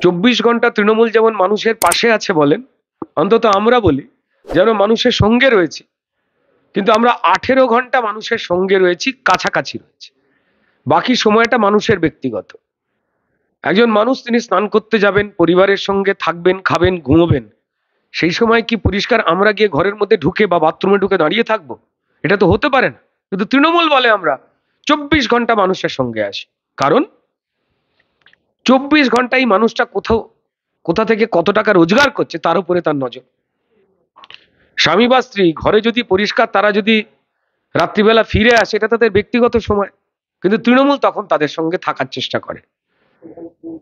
24 ঘন্টা তৃণমূল যেমন মানুষের পাশে আছে বলেন, অন্তত আমরা বলি যেন মানুষের সঙ্গে রয়েছে, কিন্তু আমরা 18 ঘন্টা মানুষের সঙ্গে রয়েছি, কাছাকাছি রয়েছি। বাকি সময়টা মানুষের ব্যক্তিগত। একজন মানুষ তিনি স্নান করতে যাবেন, পরিবারের সঙ্গে থাকবেন, খাবেন, ঘুমোবেন, সেই সময় কি পরিষ্কার আমরা গিয়ে ঘরের মধ্যে ঢুকে বা বাথরুমে ঢুকে দাঁড়িয়ে থাকবো? এটা তো হতে পারে না। কিন্তু তৃণমূল বলে আমরা 24 ঘন্টা মানুষের সঙ্গে আসি, কারণ 24 ঘন্টাই মানুষটা কোথা থেকে কত টাকা রোজগার করছে তার উপরে তার নজর। স্বামী বা স্ত্রী ঘরে যদি পরিষ্কার, তারা যদি রাত্রিবেলা ফিরে আসে, এটা তাদের ব্যক্তিগত সময়, কিন্তু তৃণমূল তখন তাদের সঙ্গে থাকার চেষ্টা করে,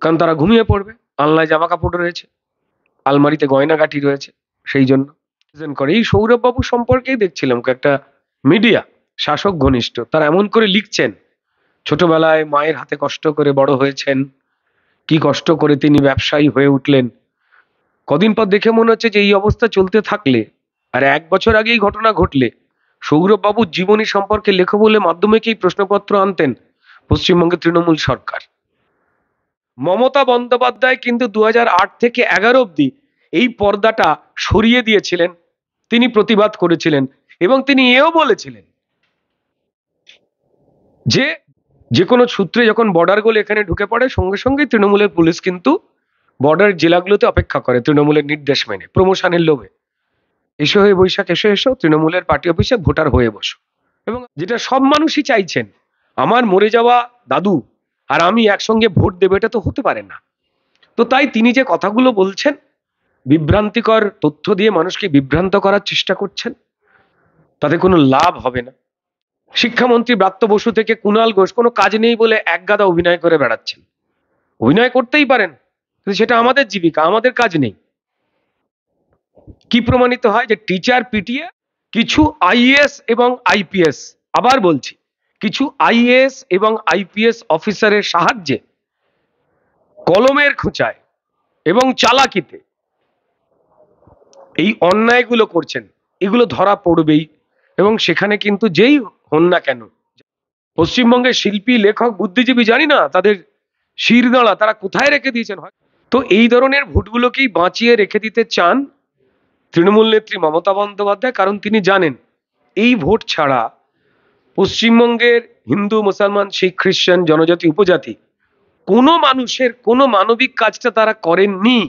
কারণ তারা ঘুমিয়ে পড়বে, আলনায় জামা কাপড় রয়েছে, আলমারিতে গয়নাগাটি রয়েছে, সেই জন্য করে। এই সৌরভ বাবু সম্পর্কেই দেখছিলাম একটা মিডিয়া শাসক ঘনিষ্ঠ, তারা এমন করে লিখছেন, ছোটবেলায় মায়ের হাতে কষ্ট করে বড় হয়েছেন, কি কষ্ট করে তিনি ব্যবসায়ী হয়ে উঠলেন। কদিন পর দেখে মনে হচ্ছে যে এই অবস্থা চলতে থাকলে, আর 1 বছর আগেই ঘটনা ঘটলে, সৌরভ বাবুর জীবনী সম্পর্কে লেখো বলে মাধ্যমিকেই প্রশ্নপত্র আনতেন পশ্চিমবঙ্গের তৃণমূল সরকার। মমতা বন্দ্যোপাধ্যায় কিন্তু 2008 থেকে 11 অবধি এই পর্দাটা সরিয়ে দিয়েছিলেন, তিনি প্রতিবাদ করেছিলেন, এবং তিনি এও বলেছিলেন যে যে কোনো সূত্রে যখন বর্ডার গোল এখানে ঢুকে পড়ে, সঙ্গে সঙ্গেই তৃণমূলের পুলিশ কিন্তু বর্ডার জেলাগুলোতে অপেক্ষা করে তৃণমূলের নির্দেশ মেনে, প্রমোশনের লোভে। এসো হয়ে বৈশাখ, এসো এসো তৃণমূলের পার্টি অফিসে ভোটার হয়ে বসো। এবং যেটা সব মানুষই চাইছেন, আমার মরে যাওয়া দাদু আর আমি একসঙ্গে ভোট দেবো, এটা তো হতে পারে না। তো তাই তিনি যে কথাগুলো বলছেন, বিভ্রান্তিকর তথ্য দিয়ে মানুষকে বিভ্রান্ত করার চেষ্টা করছেন, তাতে কোনো লাভ হবে না। শিক্ষামন্ত্রী ব্রাত্য বসু থেকে কুণাল ঘোষ কোনো কাজ নেই বলে একগাদা অভিনয় করে বেড়াচ্ছেন। অভিনয় করতেই পারেন, কিন্তু সেটা আমাদের জীবিকা, আমাদের কাজ নেই। কি প্রমাণিত হয়? যে টিচার পিটিয়ে কিছু আইএএস এবং আইপিএস, আবার বলছি, কিছু আইএএস এবং আইপিএস অফিসারের সাহায্যে, কলমের খোঁচায় এবং চালাকিতে এই অন্যায়গুলো করছেন, এগুলো ধরা পড়বেই। এবং সেখানে কিন্তু যেই হন না কেন, পশ্চিমবঙ্গের শিল্পী, লেখক, বুদ্ধিজীবী, জানি না তাদের শিরদাঁড়া তারা কোথায় রেখে দিয়েছেন। হয় তো এই ধরনের ভোটগুলোকেই বাঁচিয়ে রেখে দিতে চান তৃণমূল নেত্রী মমতা বন্দ্যোপাধ্যায়, কারণ তিনি জানেন এই ভোট ছাড়া পশ্চিমবঙ্গের হিন্দু, মুসলমান, শিখ, খ্রিস্টান, জনজাতি, উপজাতি কোনো মানুষের কোনো মানবিক কাজটা তারা করেননি।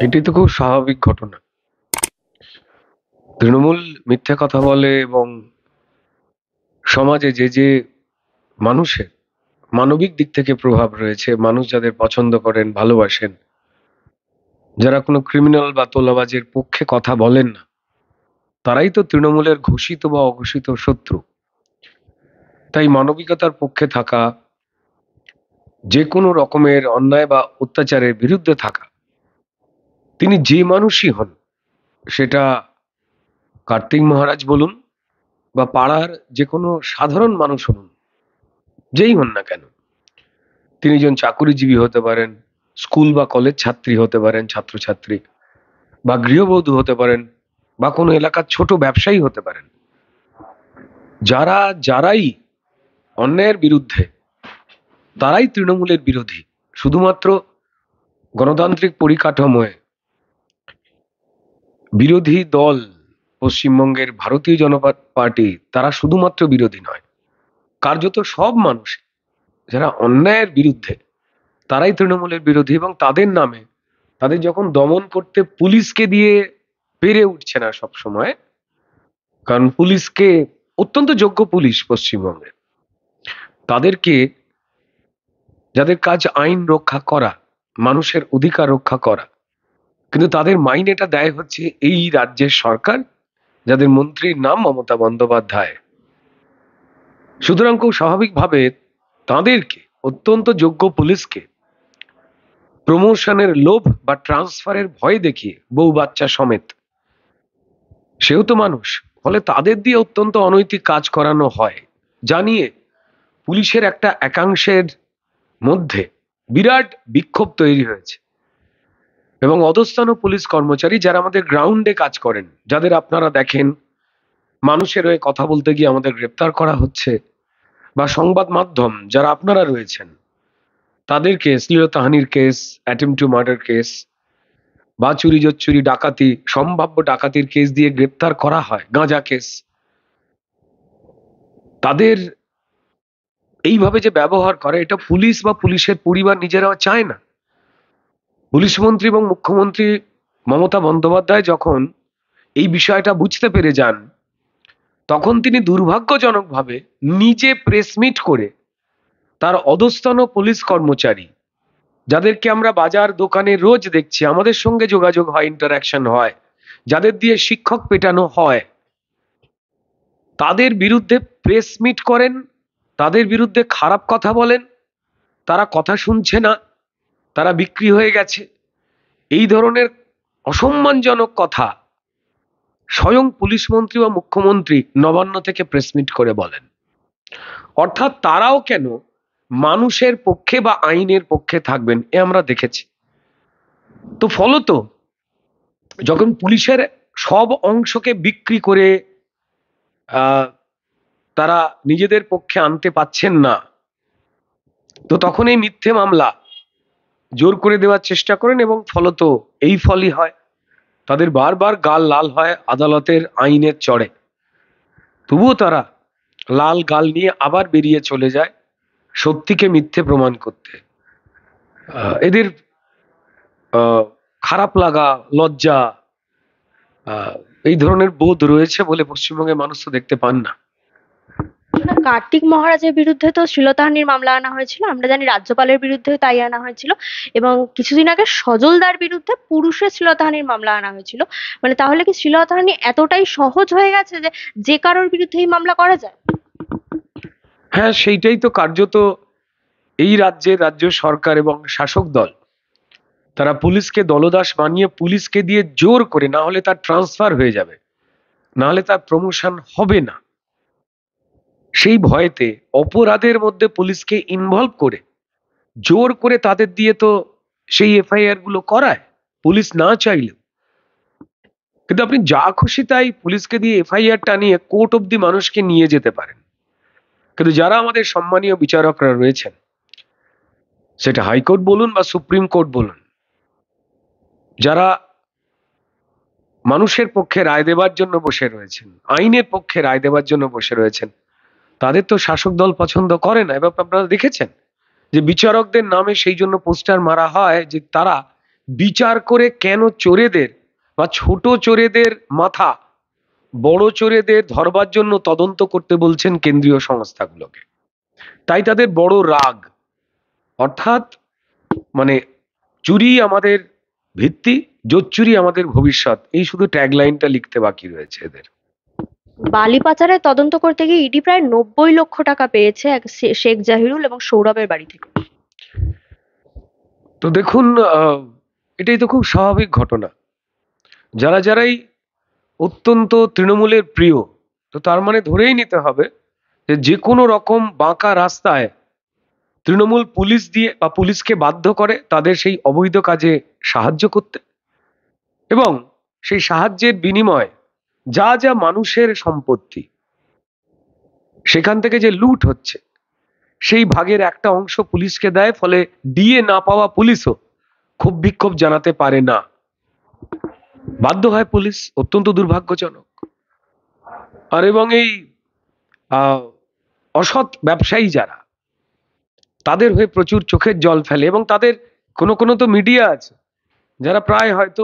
এটি তো খুব স্বাভাবিক ঘটনা। তৃণমূল মিথ্যে কথা বলে এবং সমাজে যে যে মানুষের মানবিক দিক থেকে প্রভাব রয়েছে, মানুষ যাদের পছন্দ করেন, ভালোবাসেন, যারা কোনো ক্রিমিনাল বা তোলাবাজের পক্ষে কথা বলেন না, তারাই তো তৃণমূলের ঘোষিত বা অঘোষিত শত্রু। তাই মানবিকতার পক্ষে থাকা, যে কোনো রকমের অন্যায় বা অত্যাচারের বিরুদ্ধে থাকা, তিনি যে মানুষই হন, সেটা কার্তিক মহারাজ বলুন বা পাড়ার যে কোনো সাধারণ মানুষ হন, যেই হন না কেন, তিনি একজন চাকুরিজীবী হতে পারেন, স্কুল বা কলেজ ছাত্রী হতে পারেন, ছাত্রছাত্রী, বা গৃহবধূ হতে পারেন, বা কোনো এলাকার ছোট ব্যবসায়ী হতে পারেন, যারাই অন্যায়ের বিরুদ্ধে, তারাই তৃণমূলের বিরোধী। শুধুমাত্র গণতান্ত্রিক পরিকাঠামোয় বিরোধী দল পশ্চিমবঙ্গের ভারতীয় জনতা পার্টি, তারা শুধুমাত্র বিরোধী নয়, কার্যত সব মানুষ যারা অন্যায়ের বিরুদ্ধে, তারাই তৃণমূলের বিরোধী। এবং তাদের নামে, তাদের যখন দমন করতে পুলিশকে দিয়ে পেরে উঠছে না সব সময়, কারণ পুলিশকে, অত্যন্ত যোগ্য পুলিশ পশ্চিমবঙ্গে, তাদেরকে, যাদের কাজ আইন রক্ষা করা, মানুষের অধিকার রক্ষা করা, কিন্তু তাদের মাইনেটা দেয় হচ্ছে এই রাজ্যের সরকার, যাদের মন্ত্রীর নাম মমতা বন্দ্যোপাধ্যায়। সুতরাং খুব স্বাভাবিকভাবে তাদেরকে, অত্যন্ত যোগ্য পুলিশকে, প্রমোশনের লোভ বা ট্রান্সফারের ভয় দেখিয়ে বউ বাচ্চা সমেত, সেও তো মানুষ, ফলে তাদের দিয়ে অত্যন্ত অনৈতিক কাজ করানো হয়, জানিয়ে পুলিশের একটা একাংশের মধ্যে বিরাট বিক্ষোভ তৈরি হয়েছে। এবং অধস্তন পুলিশ কর্মচারী যারা আমাদের গ্রাউন্ডে কাজ করেন, যাদের আপনারা দেখেন মানুষের হয়ে কথা বলতে গিয়ে আমাদের গ্রেপ্তার করা হচ্ছে, বা সংবাদ মাধ্যম যারা আপনারা রয়েছেন, তাদেরকে শ্লীলতাহানির case, attempt to murder case, বা চুরি জচ্চুরি ডাকাতি, সম্ভাব্য ডাকাতির কেস দিয়ে গ্রেপ্তার করা হয়, গাঁজা কেস, তাদের এইভাবে যে ব্যবহার করে, এটা পুলিশ বা পুলিশের পরিবার নিজেরাও চায় না। পুলিশ মন্ত্রী এবং মুখ্যমন্ত্রী মমতা বন্দ্যোপাধ্যায় যখন এই বিষয়টা বুঝতে পেরে যান, তখন তিনি দুর্ভাগ্যজনকভাবে নিজে প্রেস মিট করে তার অধস্তন পুলিশ কর্মচারী, যাদেরকে আমরা বাজার দোকানে রোজ দেখছি, আমাদের সঙ্গে যোগাযোগ হয়, ইন্টারাকশন হয়, যাদের দিয়ে শিক্ষক পেটানো হয়, তাদের বিরুদ্ধে প্রেস মিট করেন, তাদের বিরুদ্ধে খারাপ কথা বলেন, তারা কথা শুনছে না, তারা বিক্রি হয়ে গেছে, এই ধরনের অসম্মানজনক কথা স্বয়ং পুলিশ মন্ত্রী বা মুখ্যমন্ত্রী নবান্ন থেকে প্রেস মিট করে বলেন। অর্থাৎ তারাও কেন মানুষের পক্ষে বা আইনের পক্ষে থাকবেন, এ আমরা দেখেছি। তো ফলত যখন পুলিশের সব অংশকে বিক্রি করে তারা নিজেদের পক্ষে আনতে পাচ্ছেন না, তো তখন এই মিথ্যে মামলা জোর করে দেওয়ার চেষ্টা করেন, এবং ফলত এই ফলই হয়, তাদের বারবার গাল লাল হয় আদালতের আইনের চড়ে, তবুও তারা লাল গাল নিয়ে আবার বেরিয়ে চলে যায় সত্যিকে মিথ্যে প্রমাণ করতে। এদের খারাপ লাগা, লজ্জা, এই ধরনের বোধ রয়েছে বলে পশ্চিমবঙ্গের মানুষ তো দেখতে পান না। কার্তিক মহারাজের বিরুদ্ধে তো শ্লীলতাহানির মামলা আনা হয়েছিল, আমরা জানি রাজ্যপালের বিরুদ্ধেও তাই আনা হয়েছিল, এবং কিছুদিন আগে সজলদার বিরুদ্ধে পুরুষের শ্লীলতাহানির মামলা আনা হয়েছিল। মানে তাহলে কি শ্লীলতাহানি এতটাই সহজ হয়ে গেছে যে যে কারোর বিরুদ্ধে এই মামলা করা যায়? হ্যাঁ, সেইটাই তো কার্যত এই রাজ্যের রাজ্য সরকার এবং শাসক দল, তারা পুলিশকে দলদাস বানিয়ে পুলিশকে দিয়ে জোর করে, না হলে তার ট্রান্সফার হয়ে যাবে, না হলে তার প্রমোশন হবে না, সেই ভয়েতে অপরাধের মধ্যে পুলিশকে ইনভলভ করে জোর করে তাদের দিয়ে তো সেই এফআইআর গুলো করায়, পুলিশ না চাইলেও। কিন্তু আপনি যা খুশি তাই পুলিশকে দিয়ে এফআইআর টানিয়ে কোর্ট অব্দি মানুষকে নিয়ে যেতে পারেন, কিন্তু যারা আমাদের সম্মানীয় বিচারকরা রয়েছেন, সেটা হাইকোর্ট বলুন বা সুপ্রিম কোর্ট বলুন, যারা মানুষের পক্ষে রায় দেবার জন্য বসে রয়েছেন, আইনের পক্ষে রায় দেবার জন্য বসে রয়েছেন, তাদের তো শাসক দল পছন্দ করে না। এবং আপনারা দেখেছেন যে বিচারকদের নামে সেই জন্য পোস্টার মারা হয় যে তারা বিচার করে কেন চোরেদের বা ছোট চোরেদের মাথা বড় চোরেদের ধরবার জন্য তদন্ত করতে বলছেন কেন্দ্রীয় সংস্থাগুলোকে। তাই তাদের বড় রাগ। অর্থাৎ মানে চুরি আমাদের ভিত্তি, জোচ্চুরি আমাদের ভবিষ্যৎ, এই শুধু ট্যাগলাইনটা লিখতে বাকি রয়েছে এদের। বালি পাচারের তদন্ত করতে গিয়ে ইডি প্রায় 90 লক্ষ টাকা পেয়েছে এক শেখ জাহিরুল এবং সৌরভের বাড়ি থেকে। তো দেখুন, এটাই তো খুব স্বাভাবিক ঘটনা। যারাই অত্যন্ত তৃণমূলের প্রিয়, তো তার মানে ধরেই নিতে হবে যে যে কোনো রকম বাঁকা রাস্তায় তৃণমূল পুলিশ দিয়ে বা পুলিশকে বাধ্য করে তাদের সেই অবৈধ কাজে সাহায্য করতে, এবং সেই সাহায্যের বিনিময়ে যা যা মানুষের সম্পত্তি সেখান থেকে যে লুট হচ্ছে, সেই ভাগের একটা অংশ পুলিশকে দেয়, ফলে ডিএ না পাওয়া পুলিশও ক্ষোভ বিক্ষোভ জানাতে পারে না, বাধ্য হয় পুলিশ। অত্যন্ত দুর্ভাগ্যজনক। আর এবং এই অসৎ ব্যবসায়ী যারা, তাদের হয়ে প্রচুর চোখের জল ফেলে, এবং তাদের কোনো কোনো তো মিডিয়া আছে যারা প্রায় হয়তো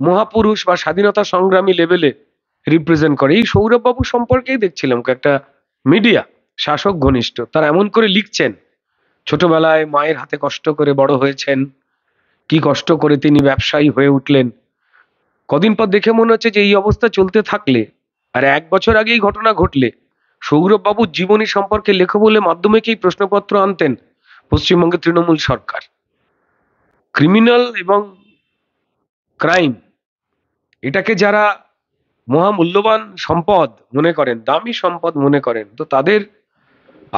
মহাপুরুষ বা স্বাধীনতা সংগ্রামী লেভেলে রিপ্রেজেন্ট করে। এই সৌরভ বাবু সম্পর্কেই দেখছিলাম একটা মিডিয়া শাসক ঘনিষ্ঠ, তারা এমন করে লিখছেন, ছোটবেলায় মায়ের হাতে কষ্ট করে বড় হয়েছেন, কি কষ্ট করে তিনি ব্যবসায়ী হয়ে উঠলেন। কদিন পর দেখে মনে হচ্ছে যে এই অবস্থা চলতে থাকলে, আর 1 বছর আগেই ঘটনা ঘটলে, সৌরভ বাবুর জীবনী সম্পর্কে লেখো বলে মাধ্যমিকেই প্রশ্নপত্র আনতেন পশ্চিমবঙ্গের তৃণমূল সরকার। ক্রিমিনাল এবং ক্রাইম, এটাকে যারা মহামূল্যবান সম্পদ মনে করেন, দামি সম্পদ মনে করেন, তো তাদের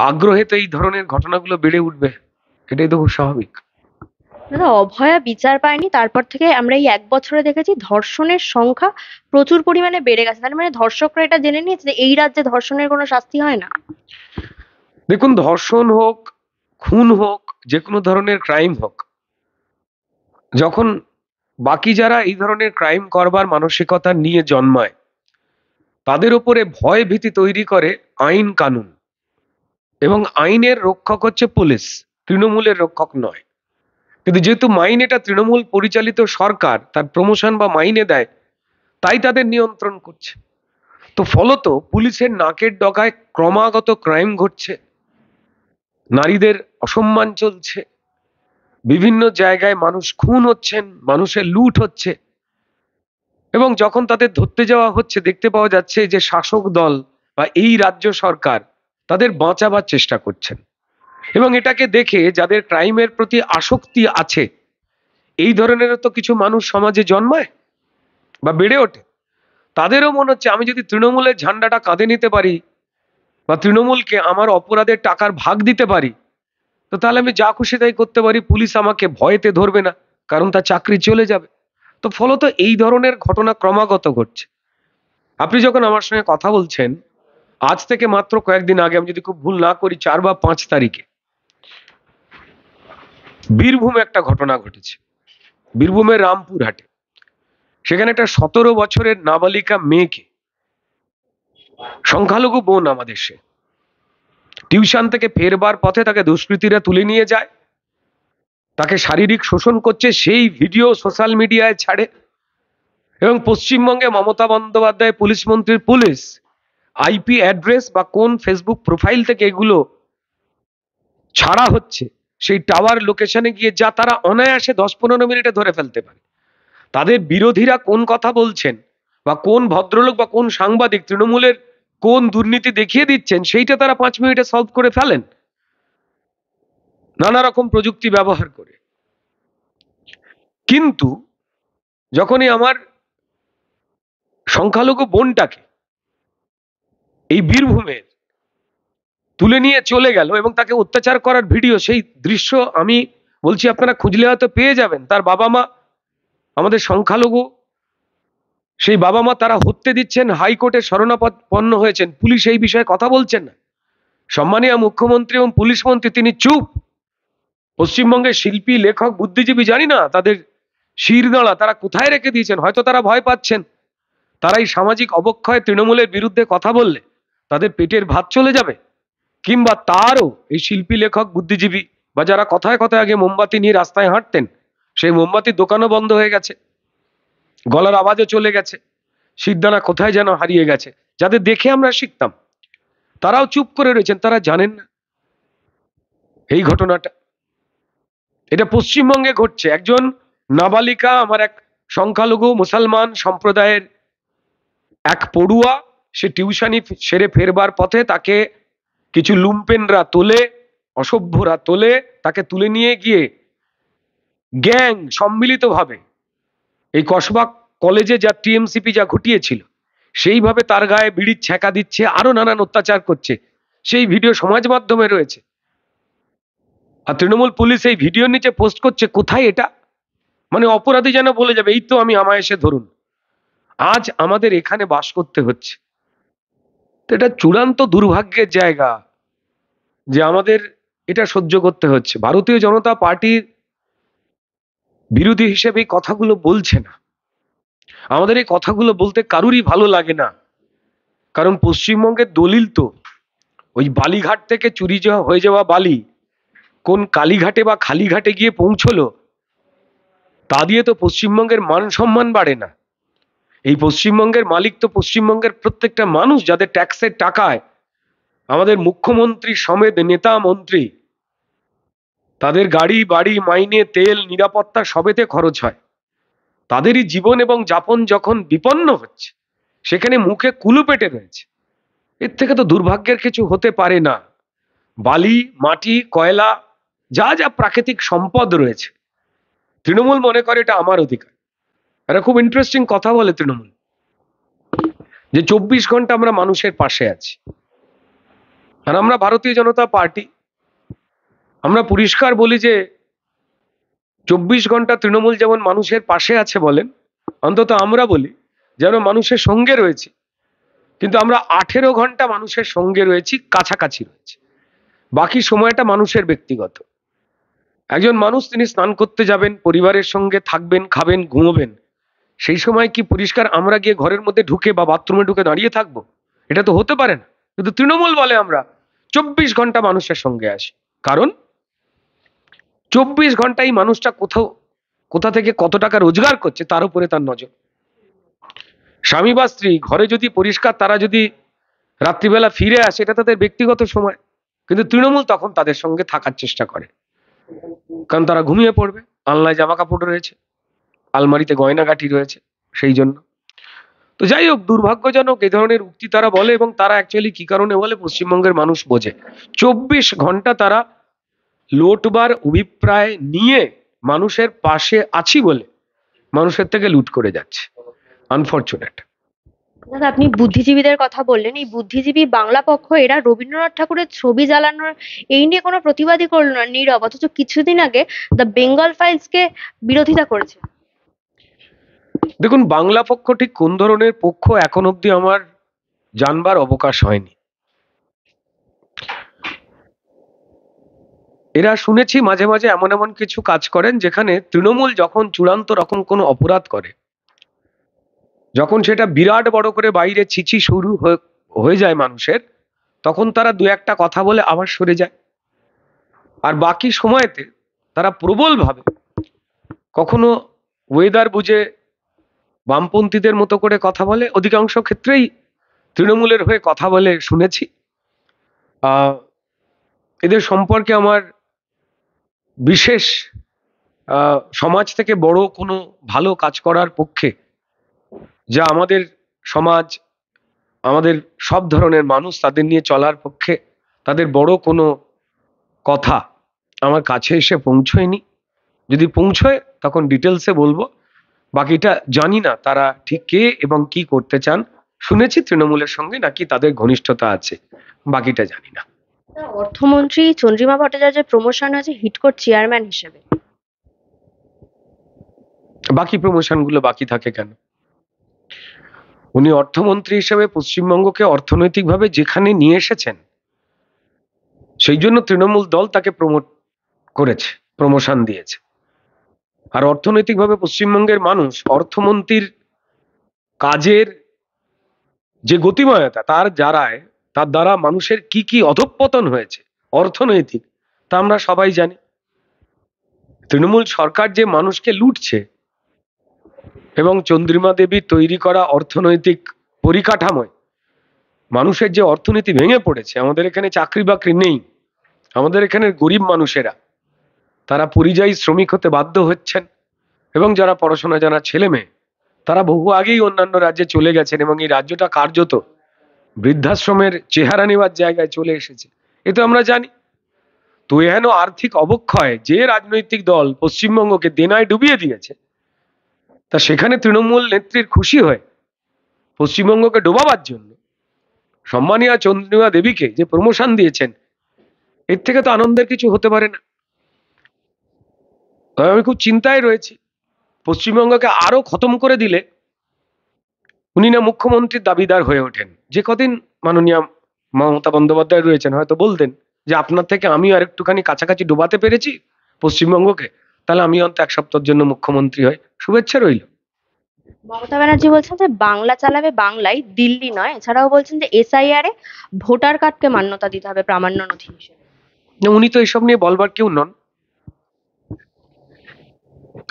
আগ্রহে তো এই ধরনের ঘটনাগুলো বেড়ে উঠবে। এটাই তো খুব স্বাভাবিক। দাদা, অভয়া বিচার পায়নি, তারপর থেকে আমরা এই 1 বছরে দেখেছি ধর্ষণের সংখ্যা প্রচুর পরিমাণে বেড়ে গেছে। তার মানে ধর্ষকরা এটা জেনে নিয়েছে যে এই রাজ্যে ধর্ষণের কোনো শাস্তি হয় না। দেখুন, ধর্ষণ হোক, খুন হোক, যে কোনো ধরনের ক্রাইম হোক, যখন বাকি যারা এই ধরনের ক্রাইম করবার মানসিকতা নিয়ে জন্মায়, তাদের উপরে ভয় ভীতি তৈরি করে আইন কানুন, এবং আইনের রক্ষক হচ্ছে পুলিশ, তৃণমূলের রক্ষক নয়। কিন্তু যেহেতু মাইনেটা তৃণমূল পরিচালিত সরকার তার প্রমোশন বা মাইনে দেয়, তাই তাদের নিয়ন্ত্রণ করছে। তো ফলত পুলিশের নাকের ডগায় ক্রমাগত ক্রাইম ঘটছে, নারীদের অসম্মান চলছে, বিভিন্ন জায়গায় মানুষ খুন হচ্ছেন, মানুষের লুট হচ্ছে, এবং যখন তাদের ধরতে যাওয়া হচ্ছে দেখতে পাওয়া যাচ্ছে যে শাসক দল বা এই রাজ্য সরকার তাদের বাঁচাবার চেষ্টা করছেন। এবং এটাকে দেখে যাদের ক্রাইমের প্রতি আসক্তি আছে, এই ধরনের তো কিছু মানুষ সমাজে জন্মায় বা বেড়ে ওঠে, তাদেরও মনে হচ্ছে আমি যদি তৃণমূলের ঝান্ডাটা কাঁধে নিতে পারি বা তৃণমূলকে আমার অপরাধের টাকার ভাগ দিতে পারি, তো তাহলে আমি যা খুশি তাই করতে পারি, পুলিশ আমাকে ভয়েতে ধরবে না, কারণ তার চাকরি চলে যাবে। তো ফলত এই ধরনের ঘটনা ক্রমাগত ঘটছে। আপনি যখন আমার সঙ্গে কথা বলছেন, আজ থেকে মাত্র কয়েকদিন আগে, আমি যদি খুব ভুল না করি 4 বা 5 তারিখে বীরভূমে একটা ঘটনা ঘটেছে, বীরভূমের রামপুরহাটে। সেখানে একটা 17 বছরের নাবালিকা মেয়েকে, সংখ্যালঘু বোন আমাদের, সে টিউশন থেকে ফেরবার পথে তাকে দুষ্কৃতীরা তুলে নিয়ে যায়, তাকে শারীরিক শোষণ করছে, সেই ভিডিও সোশ্যাল মিডিয়ায় ছাড়ে। এবং পশ্চিমবঙ্গে মমতা বন্দ্যোপাধ্যায় পুলিশ মন্ত্রীর পুলিশ আইপি অ্যাড্রেস বা কোন ফেসবুক প্রোফাইল থেকে এগুলো ছাড়া হচ্ছে, সেই টাওয়ার লোকেশনে গিয়ে যা তারা অনায়াসে 10-15 মিনিটে ধরে ফেলতে পারে। তাদের বিরোধীরা কোন কথা বলছেন বা কোন ভদ্রলোক বা কোন সাংবাদিক তৃণমূলের কোন দুর্নীতি দেখিয়ে দিচ্ছেন, সেইটা তারা 5 মিনিটে সলভ করে ফেলেন, নানা রকম প্রযুক্তি ব্যবহার করে। কিন্তু যখনই আমার সংখ্যালঘু বোনটাকে এই বীরভূমের তুলে নিয়ে চলে গেল এবং তাকে অত্যাচার করার ভিডিও, সেই দৃশ্য আমি বলছি আপনারা খুঁজলে হয়তো পেয়ে যাবেন। তার বাবা মা, আমাদের সংখ্যালঘু সেই বাবা মা, তারা হত্যে দিচ্ছেন, হাইকোর্টে শরণাপন্ন হয়েছেন, পুলিশ এই বিষয়ে কথা বলছেন না। সম্মানীয় মুখ্যমন্ত্রী এবং পুলিশ মন্ত্রী তিনি চুপ। পশ্চিমবঙ্গের শিল্পী, লেখক, বুদ্ধিজীবী, জানি না তাদের শিরদাঁড়া তারা কোথায় রেখে দিয়েছেন, হয়তো তারা ভয় পাচ্ছেন তারা এই সামাজিক অবক্ষয় তৃণমূলের বিরুদ্ধে কথা বললে তাদের পেটের ভাত চলে যাবে, কিংবা তারও এই শিল্পী, লেখক, বুদ্ধিজীবী বা যারা কথায় কথায় আগে মোমবাতি নিয়ে রাস্তায় হাঁটতেন, সেই মোমবাতির দোকানও বন্ধ হয়ে গেছে, গলার আওয়াজও চলে গেছে, শিরদাঁড়া কোথায় যেন হারিয়ে গেছে, যাদের দেখে আমরা শিখতাম, তারাও চুপ করে রয়েছেন, তারা জানেন না এই ঘটনাটা। এটা পশ্চিমবঙ্গে ঘটছে। একজন নাবালিকা, আমার এক সংখ্যালঘু মুসলমান সম্প্রদায়ের এক পড়ুয়া, সে টিউশনি সেরে ফেরবার পথে তাকে কিছু লুম্পেনরা তোলে, অসভ্যরা তোলে, তাকে তুলে নিয়ে গিয়ে গ্যাং সম্মিলিতভাবে এই কসবা কলেজে যা টিএমসিপি যা ঘটিয়েছিল, সেইভাবে তার গায়ে বিড়ির ছ্যাঁকা দিচ্ছে, আরো নানান অত্যাচার করছে, সেই ভিডিও সমাজ মাধ্যমে রয়েছে। আর তৃণমূল পুলিশ এই ভিডিওর নিচে পোস্ট করছে, কোথায় এটা, মানে অপরাধী যেন বলে যাবে এই তো আমি, আমায় এসে ধরুন। আজ আমাদের এখানে বাস করতে হচ্ছে। তো এটা চূড়ান্ত দুর্ভাগ্যের জায়গা যে আমাদের এটা সহ্য করতে হচ্ছে। ভারতীয় জনতা পার্টির বিরোধী হিসেবে এই কথাগুলো বলছে না, আমাদের এই কথাগুলো বলতে কারুরই ভালো লাগে না, কারণ পশ্চিমবঙ্গের দলিল তো ওই বালিঘাট থেকে চুরি হয়ে যাওয়া বালি কোন কালীঘাটে বা খালিঘাটে গিয়ে পৌঁছলো, তা দিয়ে তো পশ্চিমবঙ্গের মান সম্মান বাড়ে না। এই পশ্চিমবঙ্গের মালিক তো পশ্চিমবঙ্গের প্রত্যেকটা মানুষ, যাদের ট্যাক্সের টাকায় আমাদের মুখ্যমন্ত্রী সমেত নেতা মন্ত্রী, তাদের গাড়ি বাড়ি, মাইনে, তেল, নিরাপত্তা সবেতে খরচ হয়। তাদেরই জীবন এবং যাপন যখন বিপন্ন হচ্ছে, সেখানে মুখে কুলু পেটে রয়েছে, এর থেকে তো দুর্ভাগ্যের কিছু হতে পারে না। বালি, মাটি, কয়লা, যা যা প্রাকৃতিক সম্পদ রয়েছে, তৃণমূল মনে করে এটা আমার অধিকার। এটা খুব ইন্টারেস্টিং কথা বলে তৃণমূল, যে 24 ঘন্টা আমরা মানুষের পাশে আছি। আর আমরা ভারতীয় জনতা পার্টি, আমরা পরিষ্কার বলি যে 24 ঘন্টা তৃণমূল যেমন মানুষের পাশে আছে বলেন, অন্তত আমরা বলি যেন মানুষের সঙ্গে রয়েছি, কিন্তু আমরা 18 ঘন্টা মানুষের সঙ্গে রয়েছি, কাছাকাছি রয়েছি। বাকি সময়টা মানুষের ব্যক্তিগত। একজন মানুষ তিনি স্নান করতে যাবেন, পরিবারের সঙ্গে থাকবেন, খাবেন, ঘুমোবেন, সেই সময় কি পরিষ্কার আমরা গিয়ে ঘরের মধ্যে ঢুকে বা বাথরুমে ঢুকে দাঁড়িয়ে থাকবো? এটা তো হতে পারে না। কিন্তু তৃণমূল বলে আমরা 24 ঘন্টা মানুষের সঙ্গে আসি, কারণ 24 ঘন্টাই মানুষটা কোথা থেকে কত টাকা রোজগার করছে তার উপরে তার নজর। স্বামী বা স্ত্রী ঘরে যদি পরিষ্কার তারা যদি রাত্রিবেলা ফিরে আসে, এটা তাদের ব্যক্তিগত সময়, কিন্তু তৃণমূল তখন তাদের সঙ্গে থাকার চেষ্টা করে, কারণ তারা ঘুমিয়ে পড়বে, আলনায় জামা কাপড় রয়েছে, আলমারিতে গয়নাগাটি রয়েছে, সেই জন্য। তো যাই হোক, দুর্ভাগ্যজনক এ ধরনের উক্তি তারা বলে, এবং তারা অ্যাকচুয়ালি কি কারণে বলে পশ্চিমবঙ্গের মানুষ বোঝে। 24 ঘন্টা তারা লোটবার অভিপ্রায় নিয়ে মানুষের পাশে আছি বলে মানুষের থেকে লুট করে যাচ্ছে। আনফরচুনেট। দাদা, আপনি বুদ্ধিজীবীদের কথা বললেন, এই বুদ্ধিজীবী বাংলা পক্ষ এরা রবীন্দ্রনাথ ঠাকুরের ছবি জ্বালানোর এই নিয়ে কোনো প্রতিবাদই করলো না, নীরব, অথচ কিছুদিন আগে দ্য বেঙ্গল ফাইলসকে বিরোধিতা করেছে। দেখুন, বাংলা পক্ষ ঠিক কোন ধরনের পক্ষ এখন অবধি আমার জানবার অবকাশ হয়নি। এরা শুনেছি মাঝে মাঝে এমন এমন কিছু কাজ করেন যেখানে তৃণমূল যখন চূড়ান্ত রকম কোনো অপরাধ করে, যখন সেটা বিরাট বড় করে বাইরে ছিচি শুরু হয়ে যায় মানুষের, তখন তারা দু একটা কথা বলে আবার সরে যায়। আর বাকি সময়তে তারা প্রবলভাবে, কখনো ওয়েদার বুঝে বামপন্থীদের মতো করে কথা বলে, অধিকাংশ ক্ষেত্রেই তৃণমূলের হয়ে কথা বলে শুনেছি। এদের সম্পর্কে আমার বিশেষ সমাজ থেকে বড় কোনো ভালো কাজ করার পক্ষে, যা আমাদের সমাজ, আমাদের সব ধরনের মানুষ তাদের নিয়ে চলার পক্ষে, তাদের বড় কোনো কথা আমার কাছে এসে পৌঁছয়নি। যদি পৌঁছয় তখন ডিটেলসে বলবো, বাকিটা জানি না তারা ঠিক কে এবং কি করতে চান। শুনেছি তৃণমূলের সঙ্গে নাকি তাদের ঘনিষ্ঠতা আছে, বাকিটা জানি না। অর্থমন্ত্রী চন্দ্রিমা ভট্টাচার্যের প্রমোশন হয়েছে হিডকোর চেয়ারম্যান হিসেবে। বাকি প্রমোশনগুলো বাকি থাকে কেন? উনি অর্থমন্ত্রী হিসেবে পশ্চিমবঙ্গকে অর্থনৈতিকভাবে যেখানে নিয়ে এসেছেন, সেই জন্য তৃণমূল দল তাকে প্রমোট করেছে, প্রমোশন দিয়েছে। আর অর্থনৈতিকভাবে পশ্চিমবঙ্গের মানুষ অর্থমন্ত্রীর কাজের যে গতিময়তা, তার দ্বারা মানুষের কি কি অধঃপতন হয়েছে অর্থনৈতিক, তা আমরা সবাই জানি। তৃণমূল সরকার যে মানুষকে লুটছে, এবং চন্দ্রিমা দেবীর তৈরি করা অর্থনৈতিক পরিকাঠামোয় মানুষের যে অর্থনীতি ভেঙে পড়েছে, আমাদের এখানে চাকরি বাকরি নেই, আমাদের এখানে গরিব মানুষেরা তারা পরিযায়ী শ্রমিক হতে বাধ্য হচ্ছেন, এবং যারা পড়াশোনা জানা ছেলে মেয়ে তারা বহু আগেই অন্যান্য রাজ্যে চলে গেছেন, এবং এই রাজ্যটা কার্যত বৃদ্ধাশ্রমের চেহারা নেওয়ার জায়গায় চলে এসেছে, এ তো আমরা জানি। তো এহেন আর্থিক অবক্ষয় যে রাজনৈতিক দল পশ্চিমবঙ্গকে দেনায় ডুবিয়ে দিয়েছে, তা সেখানে তৃণমূল নেত্রীর খুশি হয়ে পশ্চিমবঙ্গকে ডোবাবার জন্য সম্মানীয় চন্দ্রিমা দেবীকে যে প্রমোশন দিয়েছেন, এর থেকে তো আনন্দের কিছু হতে পারে না। তবে আমি খুব চিন্তায় রয়েছি, পশ্চিমবঙ্গকে আরো খতম করে দিলে উনি না মুখ্যমন্ত্রীর দাবিদার হয়ে ওঠেন। যে কদিন মাননীয় মমতা বন্দ্যোপাধ্যায় রয়েছেন, হয়তো বলতেন যে আপনার থেকে আমি আর একটুখানি কাছাকাছি ডোবাতে পেরেছি পশ্চিমবঙ্গকে, তাহলে আমি অন্তত 1 সপ্তাহের জন্য মুখ্যমন্ত্রী হই। শুভেচ্ছা রইল। মমতা ব্যানার্জি বলছেন যে বাংলা চালাবে বাংলায়, দিল্লি নয়। এছাড়াও বলছেন যে এসআইআর এ ভোটার কার্ডকে মান্যতা দিতে হবে প্রামাণ্য নথি হিসেবে। না, উনি তো এসব নিয়ে বলবার কেউ নন।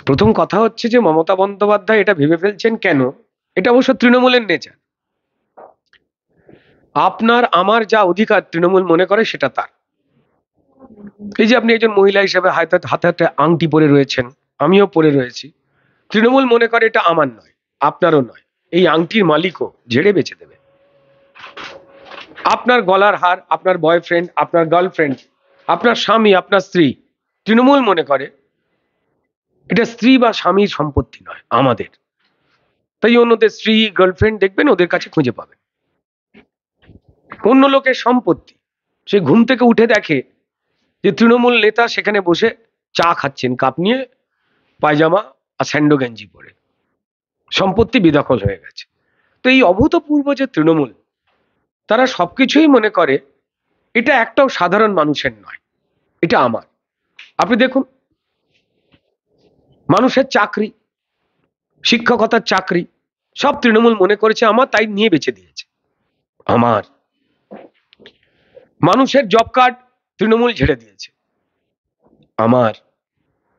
প্রথম কথা হচ্ছে যে মমতা বন্দ্যোপাধ্যায় এটা ভেবে ফেলছেন কেন, এটা অবশ্য তৃণমূলের নেচার। আপনার আমার যা অধিকার তৃণমূল মনে করে সেটা তার। এই যে আপনি একজন মহিলা হিসেবে হাতে হাতে হাতে আংটি পরে রয়েছেন, আমিও পরে রয়েছি, তৃণমূল মনে করে এটা আমার নয়, আপনারও নয়, এই আংটির মালিকও ঝেড়ে বেচে দেবে। আপনার গলার হার, আপনার বয়ফ্রেন্ড, আপনার গার্লফ্রেন্ড, আপনার স্বামী, আপনার স্ত্রী, তৃণমূল মনে করে এটা স্ত্রী বা স্বামীর সম্পত্তি নয়, আমাদের। তাই অন্যদের স্ত্রী, গার্লফ্রেন্ড দেখবেন ওদের কাছে খুঁজে পাবেন। অন্য লোকের সম্পত্তি, সে ঘুম থেকে উঠে দেখে যে তৃণমূল নেতা সেখানে বসে চা খাচ্ছেন কাপ নিয়ে, পায়জামা আর স্যান্ডো গেঞ্জি পরে, সম্পত্তি বেদখল হয়ে গেছে। তো এই অভূতপূর্ব যে তৃণমূল, তারা সবকিছুই মনে করে এটা একটাও সাধারণ মানুষের নয়, এটা আমার। আপনি দেখুন, মানুষের চাকরি, শিক্ষকতার চাকরি, সব তৃণমূল মনে করেছে আমার, তাই নিয়ে বেঁচে দিয়েছে আমার। মানুষের জব কার্ড তৃণমূল ঝেড়ে দিয়েছে আমার।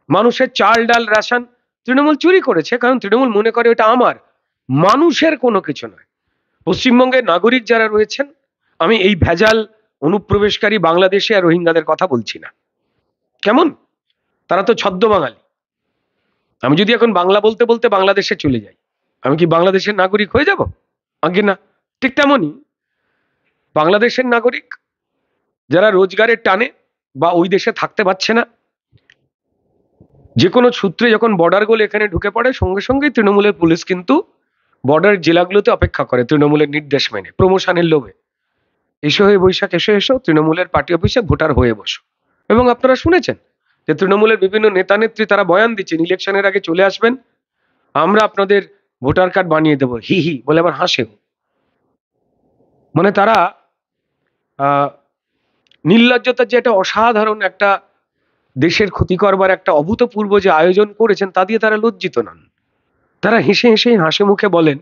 মানুষের চাল ডাল রেশন তৃণমূল চুরি করেছে, কারণ তৃণমূল মনে করে এটা আমার, মানুষের কোনো কিছু নয়। পশ্চিমবঙ্গের নাগরিক যারা রয়েছেন, আমি এই ভেজাল অনুপ্রবেশকারী বাংলাদেশি আর রোহিঙ্গাদের কথা বলছি না। কেমন, তারা তো ছদ্ম বাঙালি। আমি যদি এখন বাংলা বলতে বলতে বাংলাদেশে চলে যাই, আমি কি বাংলাদেশের নাগরিক হয়ে যাব? আগে না। ঠিক তেমনই বাংলাদেশের নাগরিক যারা রোজগারের টানে বা ওই দেশে থাকতে পারছে না, যে কোনো সূত্রে যখন বর্ডার গোল এখানে ঢুকে পড়ে, সঙ্গে সঙ্গেই তৃণমূলের পুলিশ কিন্তু বর্ডার জেলাগুলোতে অপেক্ষা করে তৃণমূলের নির্দেশ মেনে, প্রমোশনের লোভে। এসো হয়ে বৈশাখ, এসো এসো তৃণমূলের পার্টি অফিসে ভোটার হয়ে বসো। এবং আপনারা শুনেছেন যে তৃণমূলের বিভিন্ন নেতা নেত্রী তারা বয়ান দিচ্ছেন, ইলেকশনের আগে চলে আসবেন, আমরা আপনাদের ভোটার কার্ড বানিয়ে দেবো, হি হি বলে আবার হাসেও। মানে তারা নির্লজ্জতার যে একটা অসাধারণ একটা দেশের ক্ষতি করবার একটা অভূতপূর্ব যে আয়োজন করেছেন, তা দিয়ে তারা লজ্জিত নন। তারা হেসে হেসে হাসি মুখে বলেন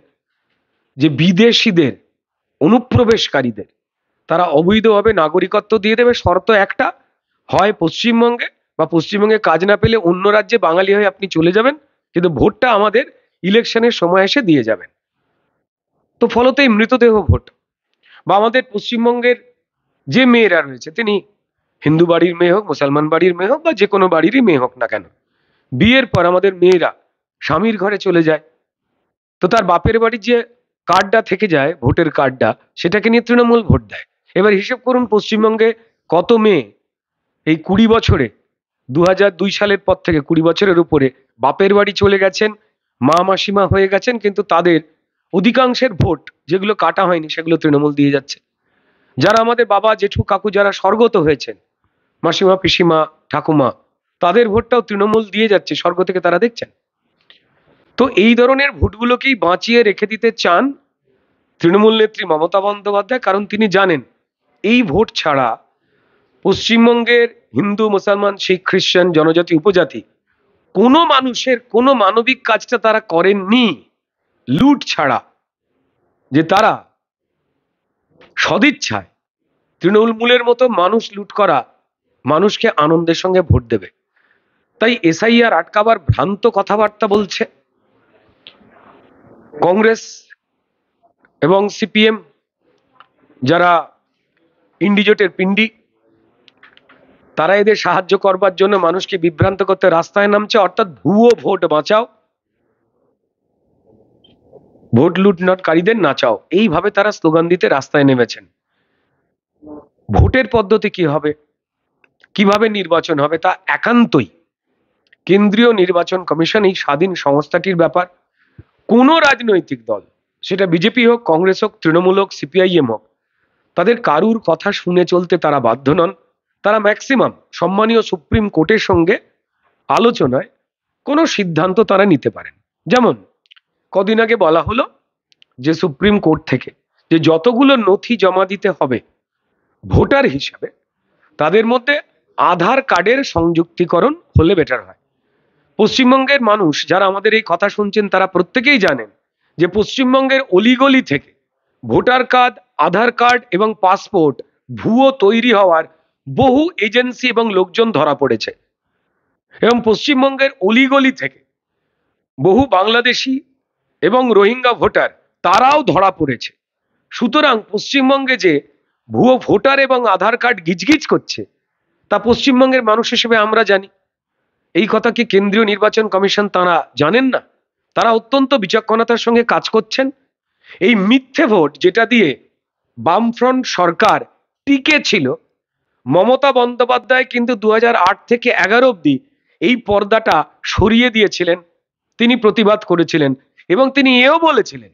যে বিদেশিদের, অনুপ্রবেশকারীদের তারা অবৈধভাবে নাগরিকত্ব দিয়ে দেবে, শর্ত একটা, হয় পশ্চিমবঙ্গে বা পশ্চিমবঙ্গে কাজ না পেলে অন্য রাজ্যে বাঙালি হয়ে আপনি চলে যাবেন, কিন্তু ভোটটা আমাদের ইলেকশনের সময় এসে দিয়ে যাবেন। তো ফলত এই মৃতদেহ ভোট, বা আমাদের পশ্চিমবঙ্গের যে মেয়েরা রয়েছে, তিনি হিন্দু বাড়ির মেয়ে হোক, মুসলমান বাড়ির মেয়ে হোক, বা যে কোনো বাড়িরই মেয়ে হোক না কেন, বিয়ের পর আমাদের মেয়েরা স্বামীর ঘরে চলে যায়, তো তার বাপের বাড়ির যে কার্ডটা থেকে যায়, ভোটের কার্ডটা, সেটাকে নিয়ে তৃণমূল ভোট দেয়। এবার হিসেব করুন পশ্চিমবঙ্গে কত মেয়ে এই 20 বছরে, 2002 সালের পর থেকে 20 বছরের উপরে বাপের বাড়ি চলে গেছেন, মা মাসিমা হয়ে গেছেন, কিন্তু তাদের অধিকাংশের ভোট যেগুলো কাটা হয়নি সেগুলো তৃণমূল দিয়ে যাচ্ছে। যারা আমাদের বাবা জেঠু কাকু যারা স্বর্গত হয়েছেন, মাসিমা পিসিমা ঠাকুমা, তাদের ভোটটাও তৃণমূল দিয়ে যাচ্ছে, স্বর্গ থেকে তারা দেখছেন। তো এই ধরনের ভোটগুলোকেই বাঁচিয়ে রেখে দিতে চান তৃণমূল নেত্রী মমতা বন্দ্যোপাধ্যায়, কারণ তিনি জানেন এই ভোট ছাড়া পশ্চিমবঙ্গের হিন্দু, মুসলমান, শিখ, খ্রিস্টান, জনজাতি, উপজাতি কোনো মানুষের কোনো মানবিক কাজটা তারা করেননি, লুট ছাড়া, যে তারা সদিচ্ছায় তৃণমূলের মতো মানুষ লুট করা মানুষকে আনন্দের সঙ্গে ভোট দেবে। তাই এসআইআর আটকাবার ভ্রান্ত কথাবার্তা বলছে কংগ্রেস এবং সিপিএম, যারা ইন্ডিজোটের পিন্ডি, তারা এদের সাহায্য করবার জন্য মানুষকে বিভ্রান্ত করতে রাস্তায় নামছে, অর্থাৎ ভুয়ো ভোট বাঁচাও, ভোট লুটনটকারীদের নাচাও, এইভাবে তারা স্লোগান দিতে রাস্তায় নেমেছেন। ভোটের পদ্ধতি কি হবে, কিভাবে নির্বাচন হবে, তা একান্তই কেন্দ্রীয় নির্বাচন কমিশন, এই স্বাধীন সংস্থাটির ব্যাপার। কোনো রাজনৈতিক দল, সেটা বিজেপি হোক, কংগ্রেস হোক, তৃণমূল হোক, সিপিআইএম হোক, তাদের কারুর কথা শুনে চলতে তারা বাধ্য নন। তারা ম্যাক্সিমাম সম্মানীয় সুপ্রিম কোর্টের সঙ্গে আলোচনায় কোনো সিদ্ধান্ত তারা নিতে পারেন। যেমন কদিন আগে বলা হলো যে সুপ্রিম কোর্ট থেকে যে যতগুলো নথি জমা দিতে হবে ভোটার হিসাবে, তাদের মধ্যে আধার কার্ডের সংযুক্তিকরণ হলে বেটার হয়। পশ্চিমবঙ্গের মানুষ যারা আমাদের এই কথা শুনছেন, তারা প্রত্যেকেই জানেন যে পশ্চিমবঙ্গের অলিগলি থেকে ভোটার কার্ড, আধার কার্ড এবং পাসপোর্ট ভুয়ো তৈরি হওয়ার বহু এজেন্সি এবং লোকজন ধরা পড়েছে, এবং পশ্চিমবঙ্গের অলিগলি থেকে বহু বাংলাদেশি এবং রোহিঙ্গা ভোটার তারাও ধরা পড়েছে। সুতরাং পশ্চিমবঙ্গে যে ভুয়ো ভোটার এবং আধার কার্ড গিজগিজ করছে, তা পশ্চিমবঙ্গের মানুষ হিসেবে আমরা জানি। এই কথা কি কেন্দ্রীয় নির্বাচন কমিশন তারা জানেন না? তারা অত্যন্ত বিচক্ষণতার সঙ্গে কাজ করছেন। এই মিথ্যে ভোট যেটা দিয়ে বামফ্রন্ট সরকার টিকে ছিল, মমতা বন্দ্যোপাধ্যায় কিন্তু 2008 থেকে 11 অবধি এই পর্দাটা সরিয়ে দিয়েছিলেন, তিনি প্রতিবাদ করেছিলেন এবং তিনি এও বলেছিলেন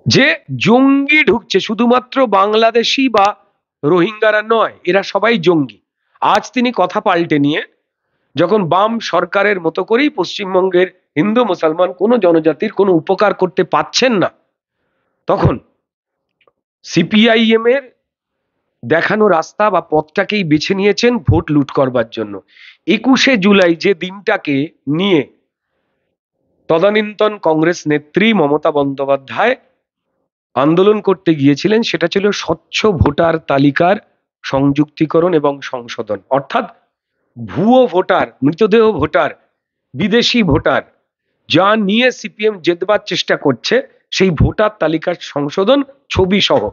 যে জঙ্গি ঢুকছে, শুধুমাত্র বাংলাদেশি বা রোহিঙ্গারা নয়, এরা সবাই জঙ্গি। আজ তিনি কথা পাল্টে নিয়ে যখন বাম সরকারের মতো করেই পশ্চিমবঙ্গের হিন্দু মুসলমান কোনো জনজাতির কোনো উপকার করতে পাচ্ছেন না, তখন সিপিআইএম এর দেখানো রাস্তা বা পথটাকেই বেছে নিয়েছেন ভোট লুট করবার জন্য। 21শে জুলাই যে দিনটাকে নিয়ে তদানীন্তন কংগ্রেস নেত্রী মমতা বন্দ্যোপাধ্যায় আন্দোলন করতে গিয়েছিলেন, সেটা ছিল স্বচ্ছ ভোটার তালিকার সংযুক্তিকরণ এবং সংশোধন। অর্থাৎ ভুয়ো ভোটার, মৃতদেহ ভোটার, বিদেশি ভোটার যা নিয়ে সিপিএম জেতবার চেষ্টা করছে, সেই ভোটার তালিকার সংশোধন ছবি সহ।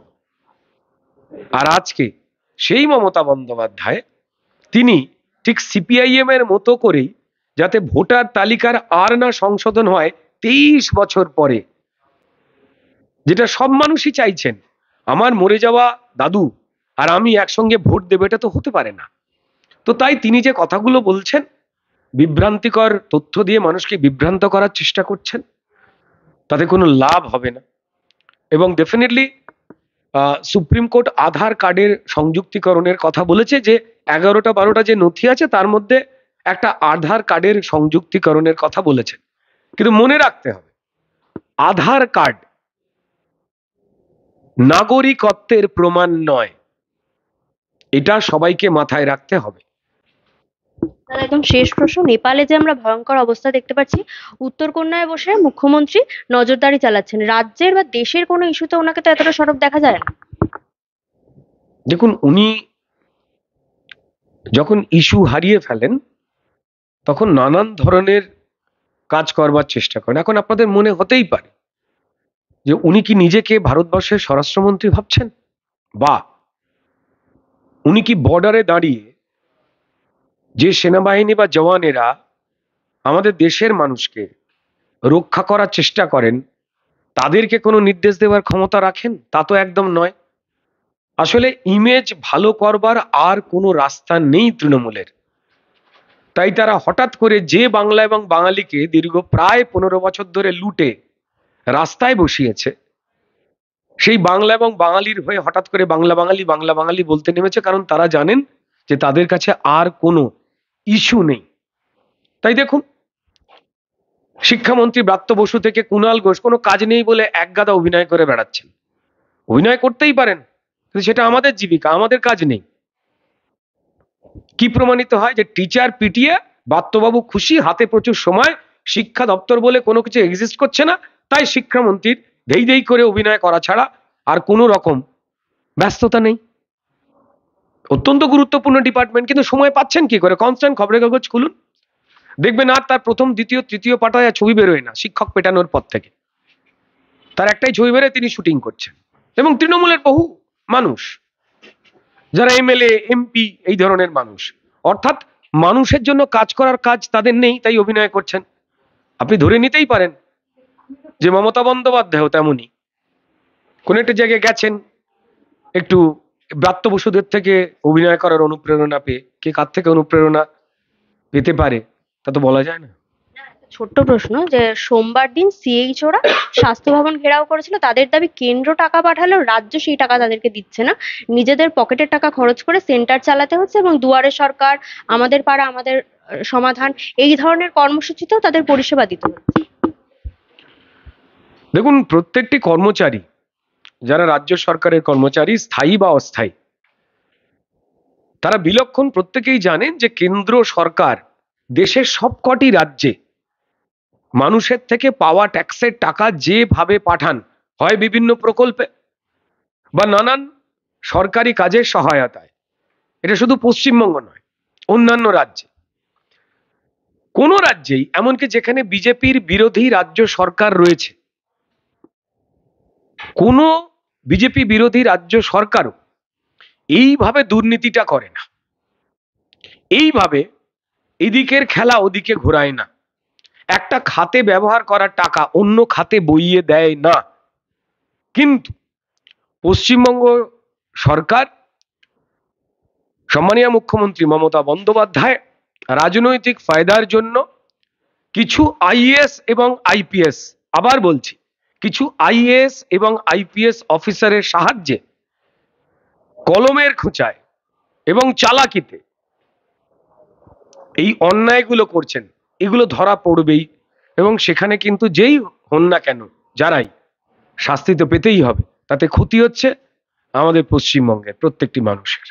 আর আজকে সেই মমতা বন্দ্যোপাধ্যায় তিনি ঠিক সিপিআইএম এর মতো করেই, যাতে ভোটার তালিকার আর না সংশোধন হয় 23 বছর পরে, যেটা সব মানুষই চাইছেন, আমার মরে যাওয়া দাদু আর আমি একসঙ্গে ভোট দেবো, এটা তো হতে পারে না। তো তাই তিনি যে কথাগুলো বলছেন, বিভ্রান্তিকর তথ্য দিয়ে মানুষকে বিভ্রান্ত করার চেষ্টা করছেন, তাতে কোনো লাভ হবে না। এবং ডেফিনেটলি সুপ্রিম কোর্ট আধার কার্ডের সংযুক্তিকরণের কথা বলেছে, যে 11টা-12টা যে নথি আছে তার মধ্যে একটা আধার কার্ডের সংযুক্তিকরণের কথা বলেছে। কিন্তু মনে রাখতে হবে, আধার কার্ড নাগরিকত্বের প্রমাণ নয়, এটা সবাইকে মাথায় রাখতে হবে। তাহলে একদম শেষ প্রশ্ন, নেপালে যে আমরা ভয়ঙ্কর অবস্থা দেখতে পাচ্ছি, উত্তরকন্যায় বসে মুখ্যমন্ত্রী নজরদারি চালাচ্ছেন, রাজ্যের বা দেশের কোনো ইস্যুতে ওনাকে তো এতটা সরব দেখা যায় না। দেখুন, উনি যখন ইস্যু হারিয়ে ফেলেন তখন নানান ধরনের কাজ করবার চেষ্টা করেন। এখন আপনাদের মনে হতেই পারে যে উনি কি নিজেকে ভারতবর্ষের স্বরাষ্ট্রমন্ত্রী ভাবছেন, বা উনি কি বর্ডারে দাঁড়িয়ে যে সেনাবাহিনী বা জওয়ানেরা আমাদের দেশের মানুষকে রক্ষা করার চেষ্টা করেন, তাদেরকে কোনো নির্দেশ দেওয়ার ক্ষমতা রাখেন? তা তো একদম নয়। আসলে ইমেজ ভালো করবার আর কোনো রাস্তা নেই তৃণমূলের। তাই তারা হঠাৎ করে যে বাংলা এবং বাঙালিকে দীর্ঘ প্রায় 15 বছর ধরে লুটে রাস্তায় বসিয়েছে, সেই বাংলা এবং বাঙালির হয়ে হঠাৎ করে বাংলা বাঙালি বাংলা বাঙালি বলতে নেমেছে, কারণ তারা জানেন যে তাদের কাছে আর কোনো ইস্যু নেই। তাই দেখুন, শিক্ষামন্ত্রী ব্রাত্য বসু থেকে কুণাল ঘোষ কোনো কাজ নেই বলে একগাদা অভিনয় করে বেড়াচ্ছেন। অভিনয় করতেই পারেন, কিন্তু সেটা আমাদের জীবিকা, আমাদের কাজ নেই। কি প্রমাণিত হয়? যে টিচার পিটিয়ে ব্রাত্যবাবু খুশি, হাতে প্রচুর সময়, শিক্ষা দপ্তর বলে কোনো কিছু এক্সিস্ট করছে না, তাই শিক্ষামন্ত্রীর ধেই ধেই করে অভিনয় করা ছাড়া আর কোনো রকম ব্যস্ততা নেই। অত্যন্ত গুরুত্বপূর্ণ ডিপার্টমেন্ট, কিন্তু সময় পাচ্ছেন কি করে? কনস্ট্যান্ট খবরের কাগজ খুলুন, দেখবেন আর তার প্রথম দ্বিতীয় তৃতীয় পাতায় ছবি বেরোয় না। শিক্ষক পেটানোর পর থেকে তার একটাই ছবি বেরোয়, তিনি শুটিং করছেন। এবং তৃণমূলের বহু মানুষ যারা এমএলএ এমপি এই ধরনের মানুষ, অর্থাৎ মানুষের জন্য কাজ করার কাজ তাদের নেই, তাই অভিনয় করছেন। আপনি ধরে নিতেই পারেন যে মমতা বন্দ্যোপাধ্যায়ও তেমনই। কোন একটা জায়গায় গেছেন, একটু ব্রাত্য বসুদের থেকে অভিনয় করার অনুপ্রেরণা পেয়ে, কে কার থেকে অনুপ্রেরণা পেতে পারে তা তো বলা যায় না। ছোট্ট প্রশ্ন, যে সোমবার দিন সিএইচ ওরা স্বাস্থ্য ভবন ঘেরাও করেছিল, তাদের দাবি কেন্দ্র টাকা পাঠালেও রাজ্য সেই টাকা তাদেরকে দিচ্ছে না, নিজেদের পকেটের টাকা খরচ করে সেন্টার চালাতে হচ্ছে, এবং দুয়ারে সরকার, আমাদের পাড়া আমাদের সমাধান, এই ধরনের কর্মসূচিতেও তাদের পরিষেবা দিতে হচ্ছে। দেখুন, প্রত্যেকটি কর্মচারী, যারা রাজ্য সরকারের কর্মচারী, স্থায়ী বা অস্থায়ী, তারা বিলক্ষণ প্রত্যেকেই জানেন যে কেন্দ্র সরকার দেশের সবকটি রাজ্যে মানুষের থেকে পাওয়া ট্যাক্সের টাকা যেভাবে পাঠান, হয় বিভিন্ন প্রকল্পে বা নানান সরকারি কাজের সহায়তায়, এটা শুধু পশ্চিমবঙ্গ নয়, অন্যান্য রাজ্যে, কোন রাজ্যেই, এমনকি যেখানে বিজেপির বিরোধী রাজ্য সরকার রয়েছে, কোন বিজেপি বিরোধী রাজ্য সরকারও এইভাবে দুর্নীতিটা করে না, এইভাবে এদিকের খেলা ওদিকে ঘোরায় না, একটা খাতে ব্যবহার করার টাকা অন্য খাতে বইয়ে দেয় না। কিন্তু পশ্চিমবঙ্গ সরকার, সম্মানীয় মুখ্যমন্ত্রী মমতা বন্দ্যোপাধ্যায় রাজনৈতিক ফায়দার জন্য কিছু আইএএস এবং আইপিএস, আবার বলছি, কিছু আইএএস এবং আইপিএস অফিসারের সাহায্যে কলমের খোঁচায় এবং চালাকিতে এই অন্যায়গুলো করছেন, এগুলো ধরা পড়বেই। এবং সেখানে কিন্তু যেই হন না কেন, যারাই, শাস্তি তো পেতেই হবে। তাতে ক্ষতি হচ্ছে আমাদের পশ্চিমবঙ্গের প্রত্যেকটি মানুষের।